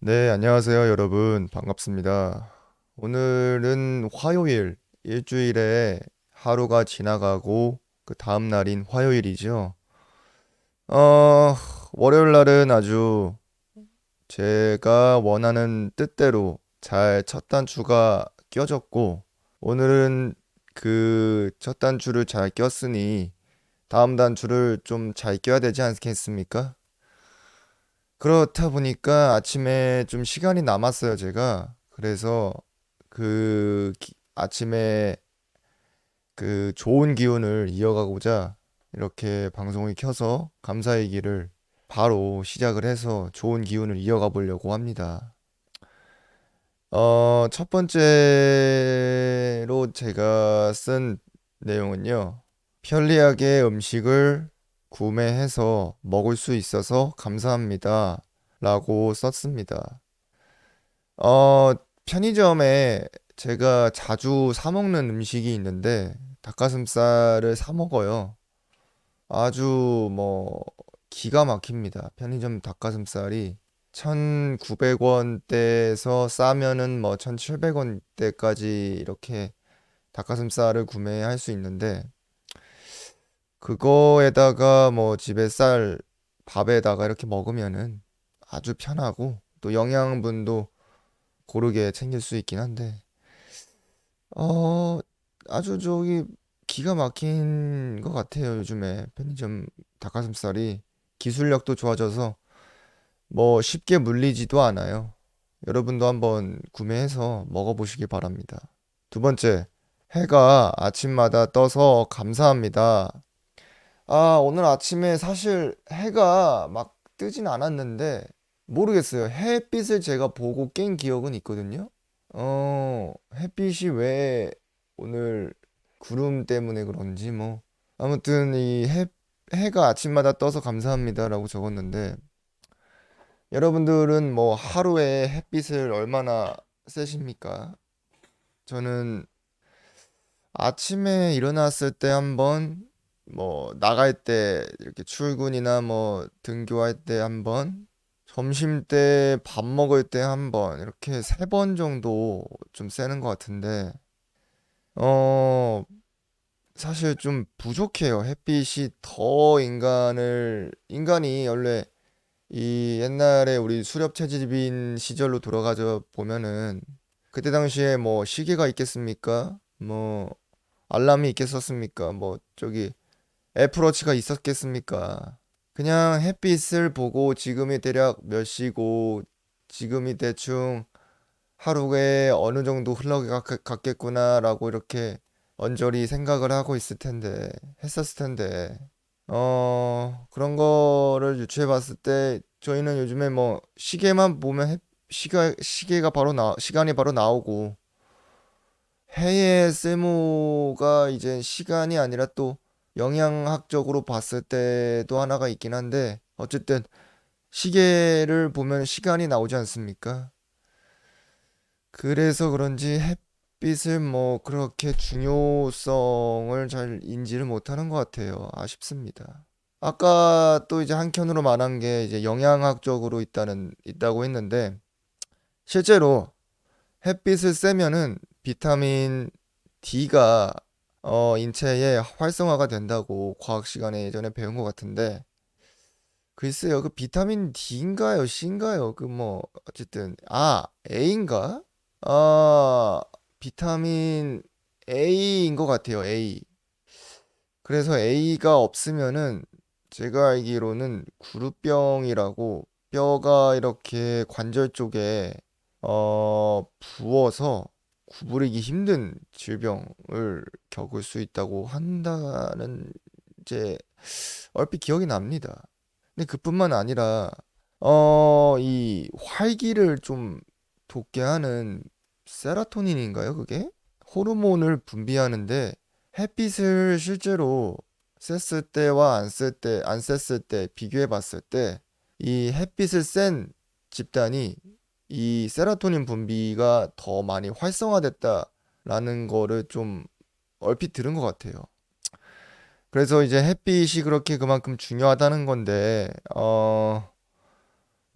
네, 안녕하세요, 여러분. 반갑습니다. 오늘은 화요일, 일주일에 하루가 지나가고 그 다음 날인 화요일이죠. 어, 월요일 날은 아주 제가 원하는 뜻대로 잘 첫 단추가 껴졌고, 오늘은 그 첫 단추를 잘 꼈으니 다음 단추를 좀 잘 껴야 되지 않겠습니까? 그렇다 보니까 아침에 좀 시간이 남았어요, 제가. 그래서 아침에 그 좋은 기운을 이어가고자 이렇게 방송을 켜서 감사 얘기를 바로 시작을 해서 좋은 기운을 이어가 보려고 합니다. 첫 번째로 제가 쓴 내용은요. 편리하게 음식을 구매해서 먹을 수 있어서 감사합니다. 라고 썼습니다. 어, 편의점에 제가 자주 사 먹는 음식이 있는데 닭가슴살을 사 먹어요. 아주 뭐 기가 막힙니다. 편의점 닭가슴살이 1,900원대에서 싸면은 뭐 1,700원대까지 이렇게 닭가슴살을 구매할 수 있는데 그거에다가 뭐 집에 밥에다가 이렇게 먹으면은 아주 편하고 또 영양분도 고르게 챙길 수 있긴 한데 어 아주 저기 기가 막힌 것 같아요. 요즘에 편의점 닭가슴살이 기술력도 좋아져서 뭐 쉽게 물리지도 않아요. 여러분도 한번 구매해서 먹어보시기 바랍니다. 두 번째, 해가 아침마다 떠서 감사합니다. 오늘 아침에 사실 해가 막 뜨진 않았는데 모르겠어요. 햇빛을 제가 보고 깬 기억은 있거든요. 햇빛이 왜 오늘 구름 때문에 그런지 뭐 아무튼 해가 아침마다 떠서 감사합니다라고 적었는데 여러분들은 뭐 하루에 햇빛을 얼마나 쐬십니까? 저는 아침에 일어났을 때 한번 뭐 나갈 때 이렇게 출근이나 뭐 등교할 때 한번 점심 때 밥 먹을 때 한번 이렇게 세 번 정도 좀 쐬는 것 같은데 어 사실 좀 부족해요. 햇빛이 더 인간이 원래 이 옛날에 우리 수렵 채집인 시절로 돌아가서 보면은 그때 당시에 뭐 시계가 있겠습니까? 뭐 알람이 있겠었습니까? 뭐 저기 애플워치가 있었겠습니까? 그냥 햇빛을 보고 지금이 대략 몇 시고 지금이 대충 하루에 어느 정도 흘러갔겠구나라고 이렇게 언저리 생각을 하고 했었을 텐데, 그런 거를 유추해 봤을 때 저희는 요즘에 뭐 시계만 보면 시계가 시간이 바로 나오고 해의 쓸모가 이제 시간이 아니라 또 영양학적으로 봤을 때도 하나가 있긴 한데 어쨌든 시계를 보면 시간이 나오지 않습니까? 그래서 그런지 햇빛을 뭐 그렇게 중요성을 잘 인지를 못하는 것 같아요. 아쉽습니다. 아까 또 이제 한켠으로 말한 게 이제 영양학적으로 있다고 했는데 실제로 햇빛을 쐬면은 비타민 D가 인체에 활성화가 된다고 과학 시간에 예전에 배운 것 같은데 글쎄요 그 비타민 D인가요 C인가요 그 뭐 어쨌든 A인가 비타민 A인 것 같아요 A 그래서 A가 없으면은 제가 알기로는 구루병이라고 뼈가 이렇게 관절 쪽에 부어서 구부리기 힘든 질병을 겪을 수 있다고 한다는 이제 얼핏 기억이 납니다. 근데 그뿐만 아니라 이 활기를 좀 돋게 하는 세라토닌인가요, 그게? 호르몬을 분비하는데 햇빛을 실제로 쐈을 때와 안 쐈을 때 비교해 봤을 때 이 햇빛을 쐰 집단이 이 세로토닌 분비가 더 많이 활성화됐다라는 거를 좀 얼핏 들은 것 같아요. 그래서 이제 햇빛이 그렇게 그만큼 중요하다는 건데,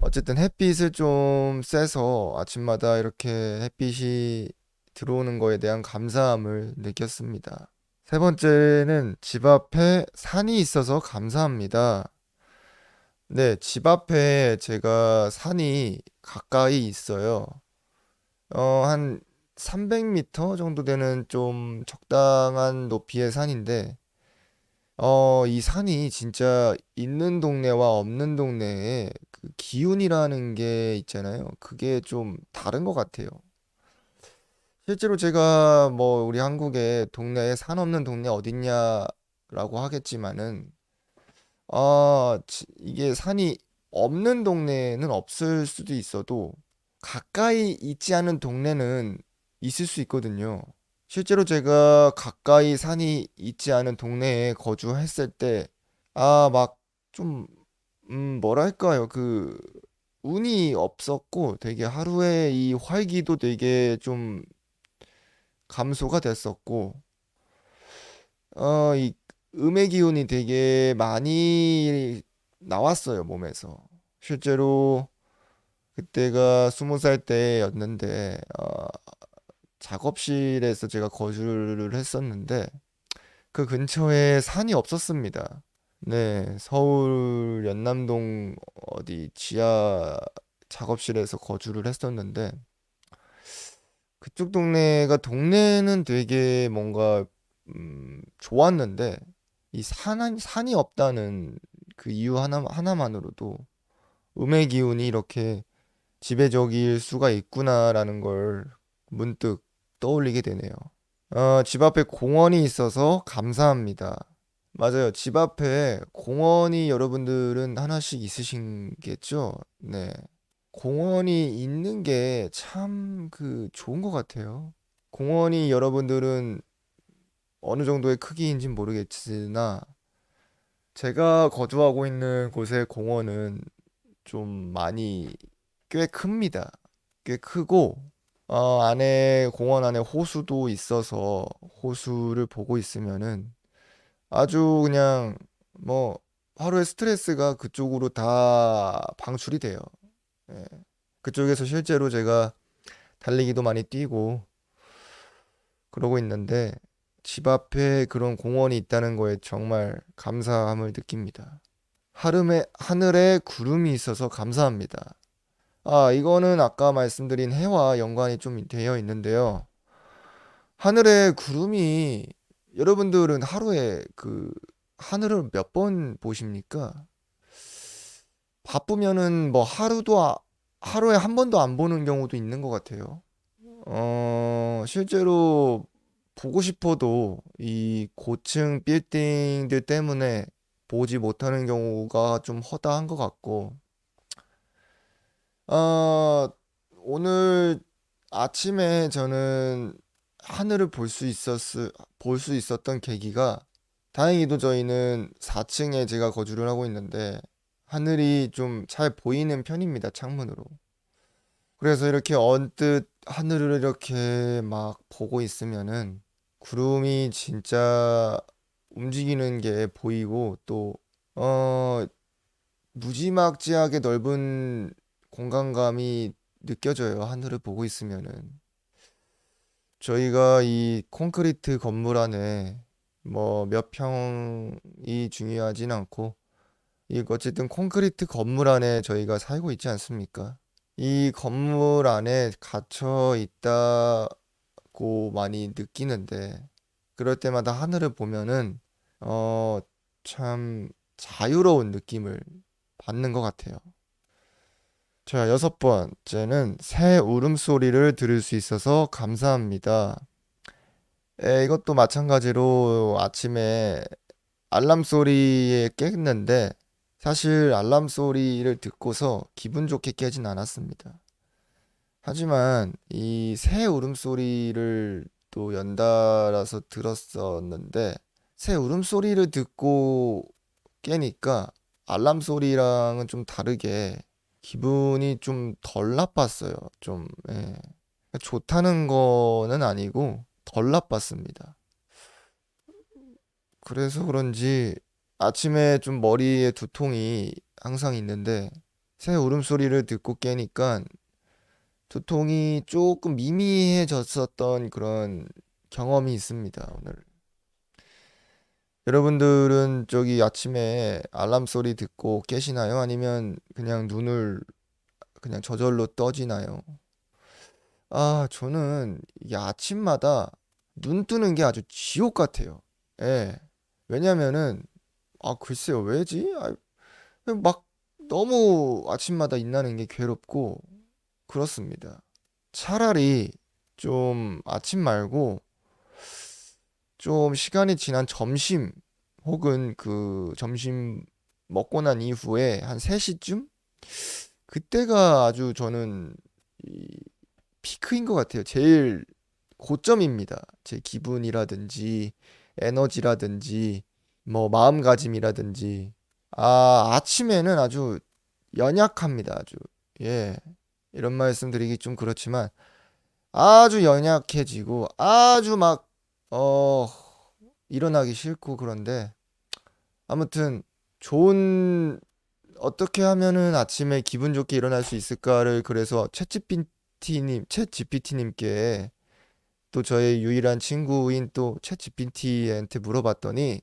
어쨌든 햇빛을 좀 쐬서 아침마다 이렇게 햇빛이 들어오는 거에 대한 감사함을 느꼈습니다. 세 번째는 집 앞에 산이 있어서 감사합니다. 네, 집 앞에 제가 산이 가까이 있어요. 한 300m 정도 되는 좀 적당한 높이의 산인데, 이 산이 진짜 있는 동네와 없는 동네에 그 기운이라는 게 있잖아요. 그게 좀 다른 것 같아요. 실제로 제가 뭐 우리 한국에 동네에 산 없는 동네 어딨냐라고 하겠지만은, 이게 산이 없는 동네는 없을 수도 있어도 가까이 있지 않은 동네는 있을 수 있거든요. 실제로 제가 가까이 산이 있지 않은 동네에 거주했을 때, 막 좀, 뭐랄까요. 운이 없었고 되게 하루에 이 활기도 되게 좀 감소가 됐었고, 이 음의 기운이 되게 많이 나왔어요, 몸에서. 실제로 그때가 20살 때였는데, 작업실에서 제가 거주를 했었는데, 그 근처에 산이 없었습니다. 네, 서울 연남동 어디 지하 작업실에서 거주를 했었는데, 그쪽 동네는 되게 뭔가 좋았는데 이 산이 없다는 그 이유 하나만으로도 음의 기운이 이렇게 지배적일 수가 있구나라는 걸 문득 떠올리게 되네요. 집 앞에 공원이 있어서 감사합니다. 맞아요. 집 앞에 공원이 여러분들은 하나씩 있으신겠죠? 네. 공원이 있는 게 참 좋은 것 같아요. 공원이 여러분들은 어느 정도의 크기인진 모르겠으나 제가 거주하고 있는 곳의 공원은 좀 많이 꽤 큽니다. 꽤 크고 공원 안에 호수도 있어서 호수를 보고 있으면은 아주 그냥 뭐 하루의 스트레스가 그쪽으로 다 방출이 돼요. 예. 그쪽에서 실제로 제가 달리기도 많이 뛰고 그러고 있는데 집 앞에 그런 공원이 있다는 거에 정말 감사함을 느낍니다. 하늘에 구름이 있어서 감사합니다. 이거는 아까 말씀드린 해와 연관이 좀 되어 있는데요. 하늘에 구름이 여러분들은 하루에 하늘을 몇 번 보십니까? 바쁘면은 뭐 하루에 한 번도 안 보는 경우도 있는 것 같아요. 실제로 보고 싶어도 이 고층 빌딩들 때문에 보지 못하는 경우가 좀 허다한 것 같고, 어, 오늘 아침에 저는 하늘을 볼 수 있었던 계기가 다행히도 저희는 4층에 제가 거주를 하고 있는데 하늘이 좀 잘 보이는 편입니다, 창문으로. 그래서 이렇게 언뜻 하늘을 이렇게 막 보고 있으면은 구름이 진짜 움직이는 게 보이고 또, 어, 무지막지하게 넓은 공간감이 느껴져요. 하늘을 보고 있으면은. 저희가 이 콘크리트 건물 안에 뭐 몇 평이 중요하진 않고, 이 어쨌든 콘크리트 건물 안에 저희가 살고 있지 않습니까? 이 건물 안에 갇혀 있다고 많이 느끼는데, 그럴 때마다 하늘을 보면은, 어, 참 자유로운 느낌을 받는 것 같아요. 자, 여섯 번째는 새 울음소리를 들을 수 있어서 감사합니다. 이것도 마찬가지로 아침에 알람 소리에 깼는데, 사실 알람 소리를 듣고서 기분 좋게 깨진 않았습니다. 하지만 이 새 울음소리를 또 연달아서 들었었는데 새 울음소리를 듣고 깨니까 알람 소리랑은 좀 다르게 기분이 좀 덜 나빴어요. 좀 좋다는 거는 아니고 덜 나빴습니다. 그래서 그런지 아침에 좀 머리에 두통이 항상 있는데 새 울음소리를 듣고 깨니까 두통이 조금 미미해졌었던 그런 경험이 있습니다, 오늘. 여러분들은 저기 아침에 알람 소리 듣고 깨시나요? 아니면 그냥 눈을 그냥 저절로 떠지나요? 저는 이게 아침마다 눈 뜨는 게 아주 지옥 같아요. 예. 왜냐면은, 글쎄요, 왜지? 막 너무 아침마다 일어나는 게 괴롭고 그렇습니다. 차라리 좀 아침 말고 좀 시간이 지난 점심 혹은 그 점심 먹고 난 이후에 한 3시쯤? 그때가 아주 저는 이 피크인 것 같아요. 제일 고점입니다. 제 기분이라든지 에너지라든지 뭐 마음가짐이라든지 아침에는 아주 연약합니다. 아주. 예. 이런 말씀 드리기 좀 그렇지만 아주 연약해지고 아주 막 어 일어나기 싫고 그런데 아무튼 좋은 어떻게 하면은 아침에 기분 좋게 일어날 수 있을까를 그래서 챗GPT님께 또 저의 유일한 친구인 또 챗GPT한테 물어봤더니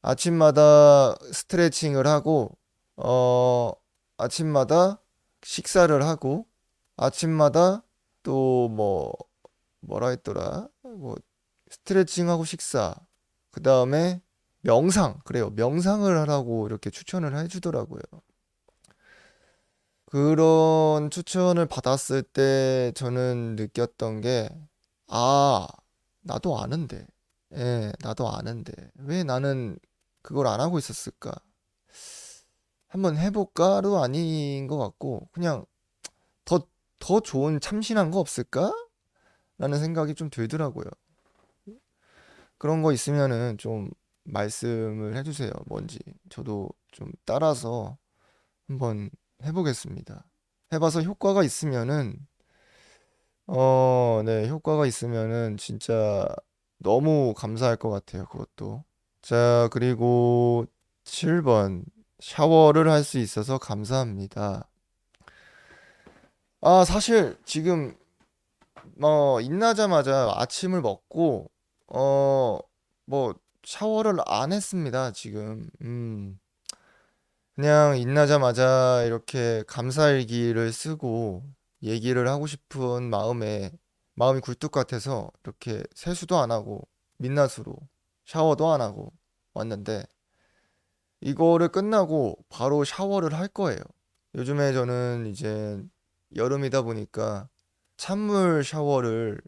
아침마다 스트레칭을 하고 어 아침마다 식사를 하고 아침마다 또 뭐라 했더라? 뭐 스트레칭하고 식사 그다음에 명상 그래요. 명상을 하라고 이렇게 추천을 해주더라고요. 그런 추천을 받았을 때 저는 느꼈던 게, 아, 나도 아는데. 예, 나도 아는데. 왜 나는 그걸 안 하고 있었을까? 한번 해볼까도 아닌 것 같고, 그냥 더, 더 좋은 참신한 거 없을까? 라는 생각이 좀 들더라고요. 그런 거 있으면은 좀 말씀을 해주세요. 뭔지. 저도 좀 따라서 한번 해보겠습니다. 해봐서 효과가 있으면은 네, 효과가 있으면은 진짜 너무 감사할 것 같아요, 그것도. 자, 그리고 7번. 샤워를 할 수 있어서 감사합니다. 사실 지금 일어나자마자 아침을 먹고 어, 뭐 샤워를 안 했습니다, 지금. 그냥 일어나자마자 이렇게 감사일기를 쓰고 얘기를 하고 싶은 마음이 굴뚝 같아서 이렇게 세수도 안 하고 민낯으로 샤워도 안 하고 왔는데 이거를 끝나고 바로 샤워를 할 거예요. 요즘에 저는 이제 여름이다 보니까 찬물 샤워를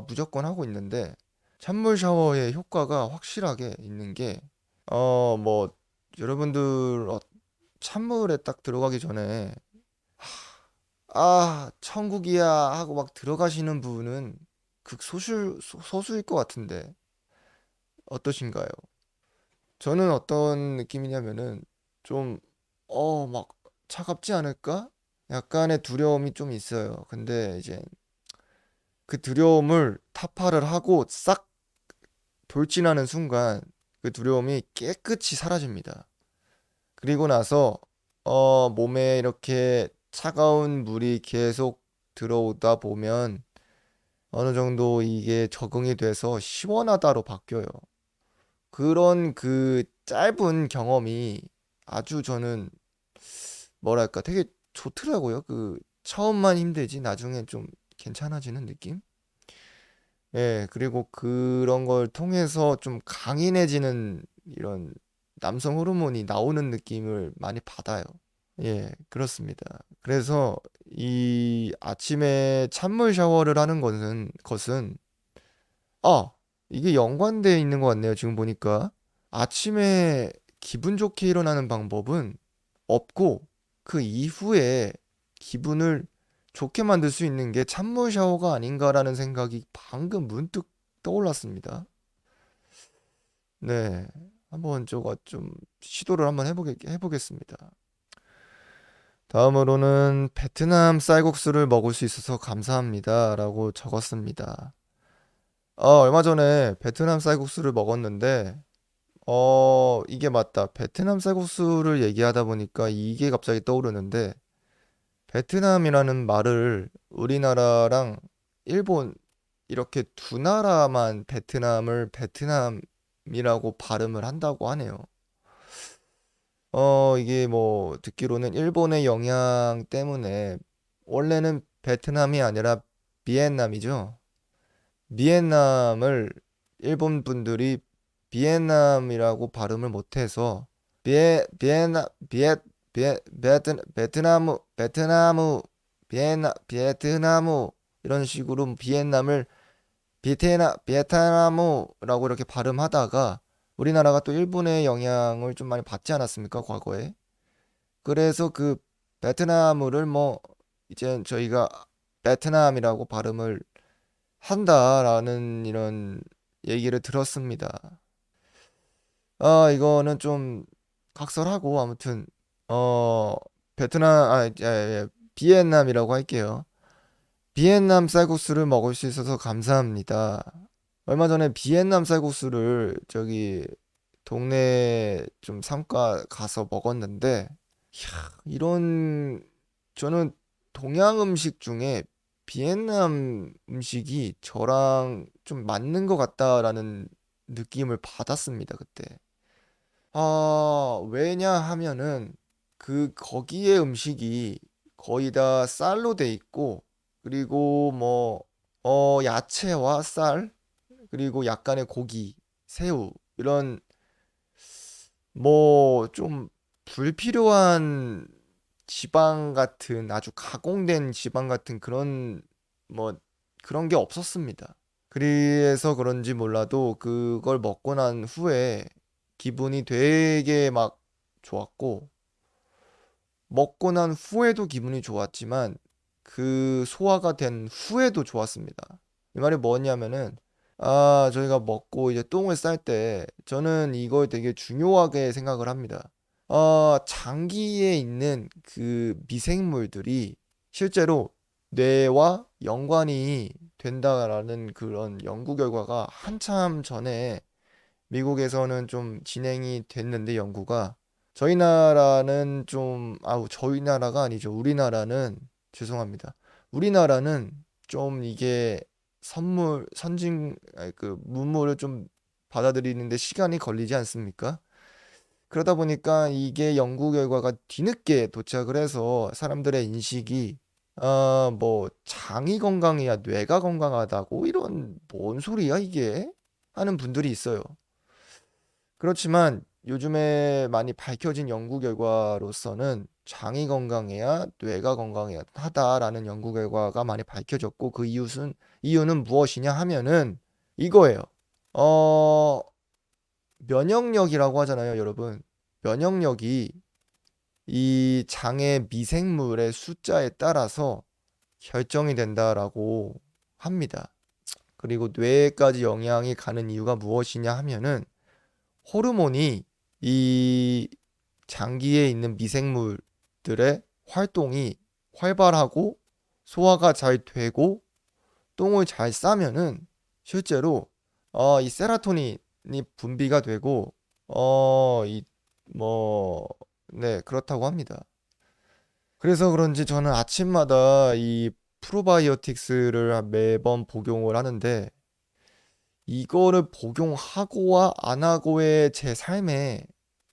무조건 하고 있는데 찬물 샤워의 효과가 확실하게 있는 게 뭐 여러분들 찬물에 딱 들어가기 전에 천국이야 하고 막 들어가시는 분은 소수일 것 같은데 어떠신가요? 저는 어떤 느낌이냐면은 좀 막 차갑지 않을까? 약간의 두려움이 좀 있어요. 근데 이제 그 두려움을 타파를 하고 싹 돌진하는 순간 그 두려움이 깨끗이 사라집니다. 그리고 나서 몸에 이렇게 차가운 물이 계속 들어오다 보면 어느 정도 이게 적응이 돼서 시원하다로 바뀌어요. 그런 그 짧은 경험이 아주 저는 뭐랄까 되게 좋더라고요. 그 처음만 힘들지 나중엔 좀 괜찮아지는 느낌? 예, 그리고 그런 걸 통해서 좀 강인해지는 이런 남성 호르몬이 나오는 느낌을 많이 받아요. 예, 그렇습니다. 그래서 이 아침에 찬물 샤워를 하는 것은, 아, 이게 연관되어 있는 것 같네요. 지금 보니까. 아침에 기분 좋게 일어나는 방법은 없고, 그 이후에 기분을 좋게 만들 수 있는 게 찬물 샤워가 아닌가라는 생각이 방금 문득 떠올랐습니다. 네. 한번 저거 좀 시도를 한번 해보겠습니다. 다음으로는 베트남 쌀국수를 먹을 수 있어서 감사합니다. 라고 적었습니다. 얼마 전에 베트남 쌀국수를 먹었는데, 이게 맞다. 베트남 쌀국수를 얘기하다 보니까 이게 갑자기 떠오르는데, 베트남이라는 말을 우리나라랑 일본 이렇게 두 나라만 베트남을 베트남이라고 발음을 한다고 하네요. 이게 뭐 듣기로는 일본의 영향 때문에 원래는 베트남이 아니라 비엔남이죠. 비엔남을 일본 분들이 비엔남이라고 발음을 못해서 비엔나 베트나무 베트나무 이런 식으로 비엔남을 베트나무라고 이렇게 발음하다가 우리나라가 또 일본의 영향을 좀 많이 받지 않았습니까, 과거에? 그래서 그 베트나무를 뭐 이제 저희가 베트남이라고 발음을 한다라는 이런 얘기를 들었습니다. 이거는 좀 각설하고 아무튼 어 베트남 비엔남이라고 할게요. 비엔남 쌀국수를 먹을 수 있어서 감사합니다. 얼마 전에 비엔남 쌀국수를 저기 동네 좀 상가 가서 먹었는데, 이런 저는 동양 음식 중에 비엔남 음식이 저랑 좀 맞는 것 같다라는 느낌을 받았습니다, 그때. 왜냐 하면은 거기에 음식이 거의 다 쌀로 돼 있고, 그리고 뭐 야채와 쌀, 그리고 약간의 고기, 새우 이런 뭐 좀 불필요한 지방 같은, 아주 가공된 지방 같은 그런 뭐 그런 게 없었습니다. 그래서 그런지 몰라도 그걸 먹고 난 후에 기분이 되게 막 좋았고, 먹고 난 후에도 기분이 좋았지만 그 소화가 된 후에도 좋았습니다. 이 말이 뭐냐면은, 저희가 먹고 이제 똥을 쌀 때 저는 이걸 되게 중요하게 생각을 합니다. 장기에 있는 그 미생물들이 실제로 뇌와 연관이 된다라는 그런 연구 결과가 한참 전에 미국에서는 좀 진행이 됐는데, 연구가 저희 나라는 좀 저희 나라가 아니죠. 우리나라는, 죄송합니다. 우리나라는 좀 이게 선진 그 문물을 좀 받아들이는데 시간이 걸리지 않습니까? 그러다 보니까 이게 연구 결과가 뒤늦게 도착을 해서 사람들의 인식이 뭐 장이 건강해야 뇌가 건강하다고, 이런 뭔 소리야 이게 하는 분들이 있어요. 그렇지만 요즘에 많이 밝혀진 연구 결과로서는 장이 건강해야 뇌가 건강해야 하다라는 연구 결과가 많이 밝혀졌고, 그 이유는 무엇이냐 하면은 이거예요. 어, 면역력이라고 하잖아요, 여러분. 면역력이 이 장의 미생물의 숫자에 따라서 결정이 된다라고 합니다. 그리고 뇌에까지 영향이 가는 이유가 무엇이냐 하면은 호르몬이 이 장기에 있는 미생물들의 활동이 활발하고 소화가 잘 되고 똥을 잘 싸면은 실제로 이 세라토닌이 분비가 되고 이 뭐 네, 그렇다고 합니다. 그래서 그런지 저는 아침마다 이 프로바이오틱스를 매번 복용을 하는데, 이거를 복용하고와 안 하고의 제 삶의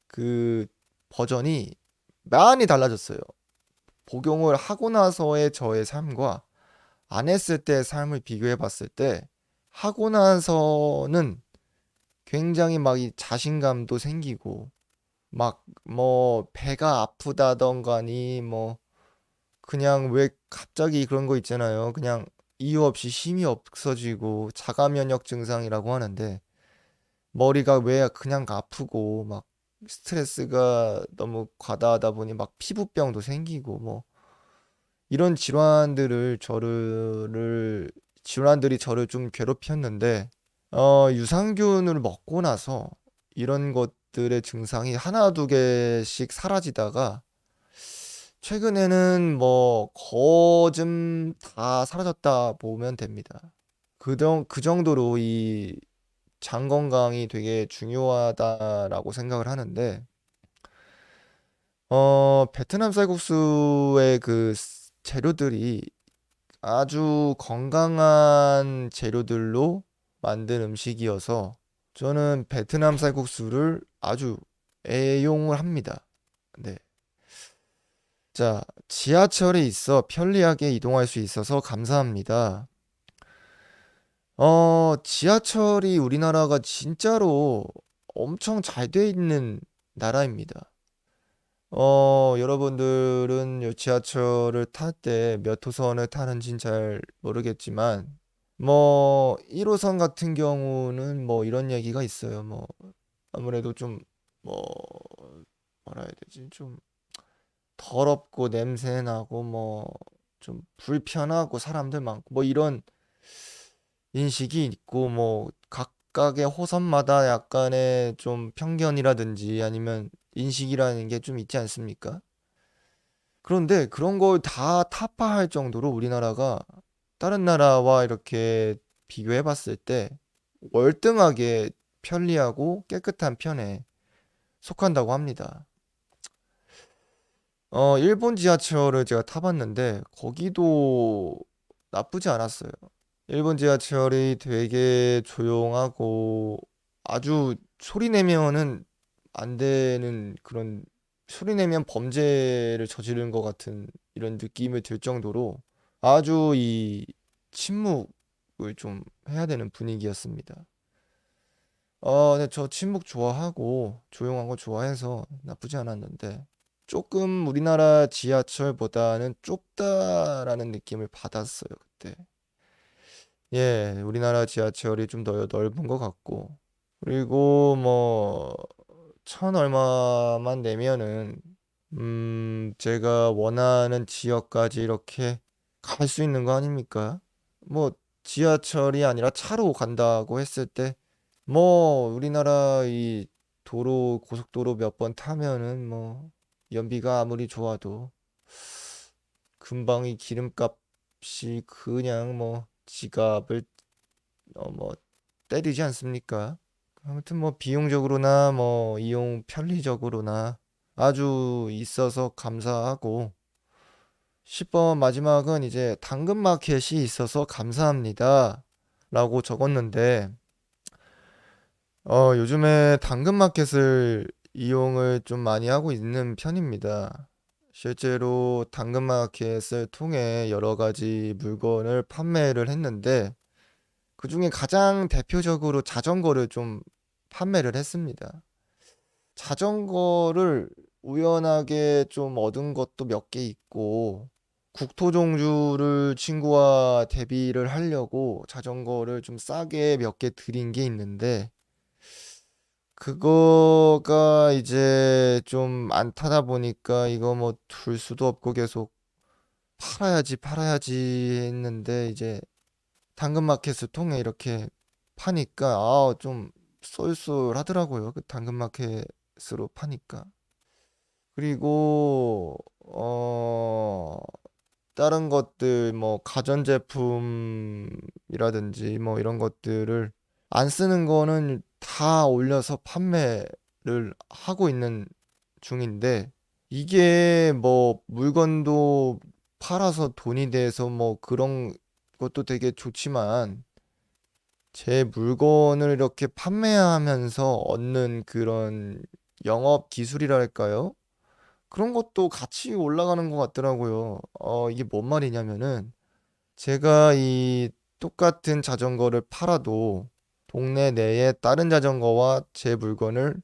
그 버전이 많이 달라졌어요. 복용을 하고 나서의 저의 삶과 안 했을 때의 삶을 비교해 봤을 때, 하고 나서는 굉장히 막 이 자신감도 생기고, 막 뭐 배가 아프다던가니 뭐 그냥 왜 갑자기 그런 거 있잖아요. 그냥 이유 없이 힘이 없어지고, 자가 면역 증상이라고 하는데, 머리가 왜 그냥 아프고 막 스트레스가 너무 과다하다 보니 막 피부병도 생기고 뭐 이런 질환들이 저를 좀 괴롭혔는데, 유산균을 먹고 나서 이런 것들의 증상이 하나 두 개씩 사라지다가 최근에는 뭐 거의 다 사라졌다 보면 됩니다. 그 정도로 이 장 건강이 되게 중요하다라고 생각을 하는데, 베트남 쌀국수의 그 재료들이 아주 건강한 재료들로 만든 음식이어서 저는 베트남 쌀국수를 아주 애용을 합니다. 네. 자, 지하철이 있어 편리하게 이동할 수 있어서 감사합니다. 지하철이 우리나라가 진짜로 엄청 잘 돼 있는 나라입니다. 여러분들은 요 지하철을 탈 때 몇 호선을 타는진 잘 모르겠지만, 뭐, 1호선 같은 경우는 뭐 이런 얘기가 있어요. 뭐, 아무래도 좀, 뭐, 뭐라 해야 되지? 좀 더럽고 냄새 나고, 뭐, 좀 불편하고 사람들 많고, 뭐 이런 인식이 있고, 뭐, 각각의 호선마다 약간의 좀 편견이라든지 아니면 인식이라는 게 좀 있지 않습니까? 그런데 그런 걸 다 타파할 정도로 우리나라가 다른 나라와 이렇게 비교해 봤을 때 월등하게 편리하고 깨끗한 편에 속한다고 합니다. 일본 지하철을 제가 타봤는데 거기도 나쁘지 않았어요. 일본 지하철이 되게 조용하고 아주 소리 내면은 안 되는 그런 소리 내면 범죄를 저지른 것 같은 이런 느낌을 들 정도로 아주 이 침묵을 좀 해야 되는 분위기였습니다. 네, 저 침묵 좋아하고 조용한 거 좋아해서 나쁘지 않았는데 조금 우리나라 지하철보다는 좁다라는 느낌을 받았어요, 그때. 예, 우리나라 지하철이 좀 더 넓은 것 같고. 그리고 뭐, 천 얼마만 내면은, 제가 원하는 지역까지 이렇게 갈 수 있는 거 아닙니까? 뭐, 지하철이 아니라 차로 간다고 했을 때, 뭐, 우리나라 이 고속도로 몇 번 타면은 뭐, 연비가 아무리 좋아도 금방 이 기름값이 그냥 뭐, 지갑을 뭐 때리지 않습니까? 아무튼 뭐 비용적으로나 뭐 이용 편리적으로나 아주 있어서 감사하고 10번 마지막은 이제 당근마켓이 있어서 감사합니다 라고 적었는데 요즘에 당근마켓을 이용을 좀 많이 하고 있는 편입니다. 실제로 당근마켓을 통해 여러 가지 물건을 판매를 했는데 그중에 가장 대표적으로 자전거를 좀 판매를 했습니다. 자전거를 우연하게 좀 얻은 것도 몇 개 있고, 국토종주를 친구와 대비를 하려고 자전거를 좀 싸게 몇 개 드린 게 있는데, 그거가 이제 좀 안 타다 보니까 이거 뭐 둘 수도 없고 계속 팔아야지 했는데 이제 당근마켓을 통해 이렇게 파니까 좀 쏠쏠하더라고요. 그 당근마켓으로 파니까. 그리고 다른 것들 뭐 가전제품이라든지 뭐 이런 것들을 안 쓰는 거는 다 올려서 판매를 하고 있는 중인데 이게 뭐 물건도 팔아서 돈이 돼서 뭐 그런 것도 되게 좋지만 제 물건을 이렇게 판매하면서 얻는 그런 영업 기술이랄까요? 그런 것도 같이 올라가는 것 같더라고요. 이게 뭔 말이냐면은 제가 이 똑같은 자전거를 팔아도 동네 내에 다른 자전거와 제 물건을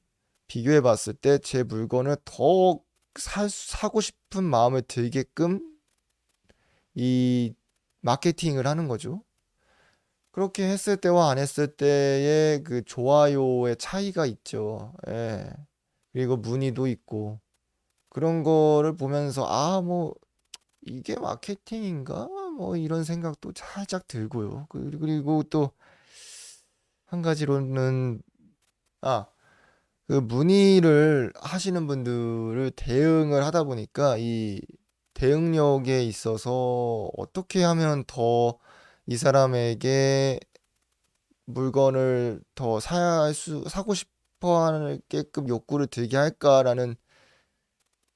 비교해 봤을 때 제 물건을 더 사고 싶은 마음을 들게끔 이 마케팅을 하는 거죠. 그렇게 했을 때와 안 했을 때의 그 좋아요의 차이가 있죠. 예. 그리고 문의도 있고 그런 거를 보면서 뭐 이게 마케팅인가? 뭐 이런 생각도 살짝 들고요. 그리고 또 한 가지로는 아, 그 문의를 하시는 분들을 대응을 하다 보니까 이 대응력에 있어서 어떻게 하면 더 이 사람에게 물건을 더 사고 싶어 하게끔 욕구를 들게 할까라는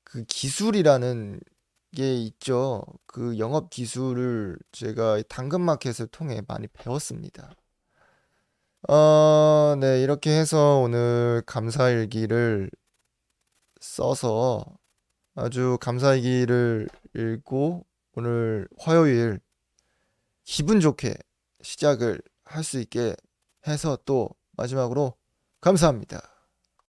그 기술이라는 게 있죠. 그 영업 기술을 제가 이 당근마켓을 통해 많이 배웠습니다. 네, 이렇게 해서 오늘 감사일기를 써서 아주 감사일기를 읽고 오늘 화요일 기분 좋게 시작을 할 수 있게 해서 또 마지막으로 감사합니다.